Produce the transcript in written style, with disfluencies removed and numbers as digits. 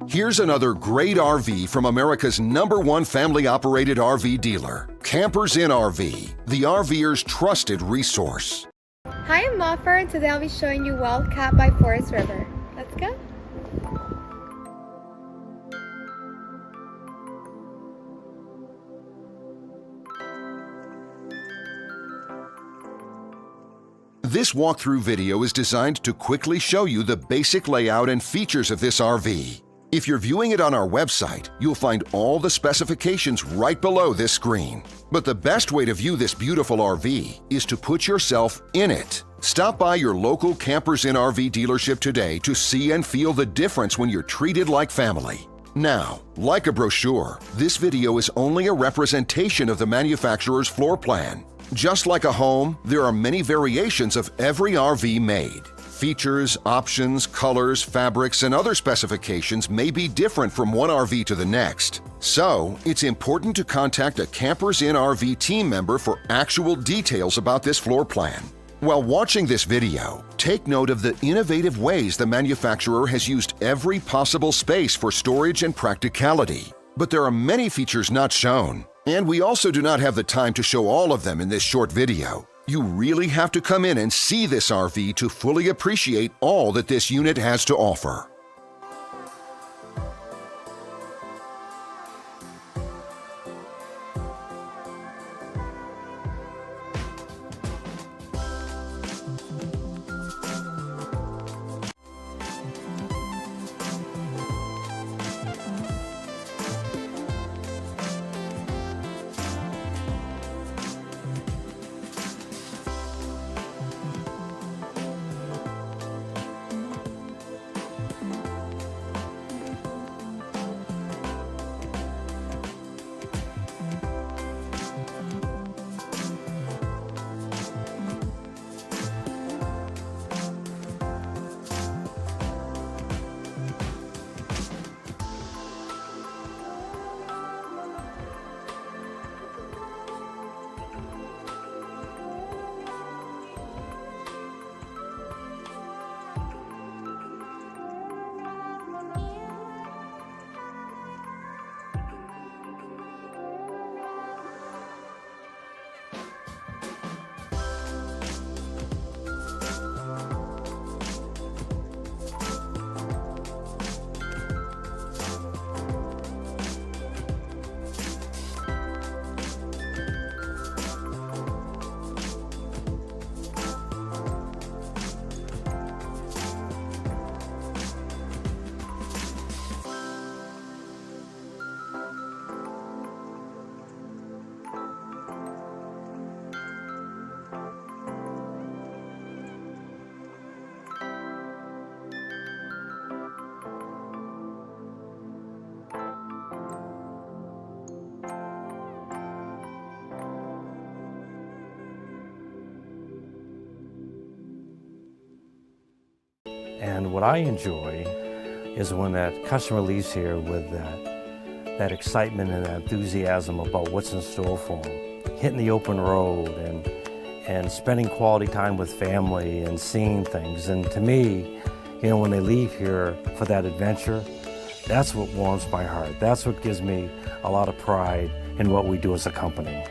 Here's another great RV from America's #1 family-operated RV dealer, Campers Inn RV, the RVer's trusted resource. Hi, I'm Moffer, and today I'll be showing you Wildcat by Forest River. Let's go. This walkthrough video is designed to quickly show you the basic layout and features of this RV. If you're viewing it on our website, you'll find all the specifications right below this screen. But the best way to view this beautiful RV is to put yourself in it. Stop by your local Campers Inn RV dealership today to see and feel the difference when you're treated like family. Now, like a brochure, this video is only a representation of the manufacturer's floor plan. Just like a home, there are many variations of every RV made. Features, options, colors, fabrics, and other specifications may be different from one RV to the next. So, it's important to contact a Campers Inn RV team member for actual details about this floor plan. While watching this video, take note of the innovative ways the manufacturer has used every possible space for storage and practicality. But there are many features not shown, and we also do not have the time to show all of them in this short video. You really have to come in and see this RV to fully appreciate all that this unit has to offer. And what I enjoy is when that customer leaves here with that excitement and that enthusiasm about what's in store for them. Hitting the open road and spending quality time with family and seeing things. And to me, you know, when they leave here for that adventure, that's what warms my heart. That's what gives me a lot of pride in what we do as a company.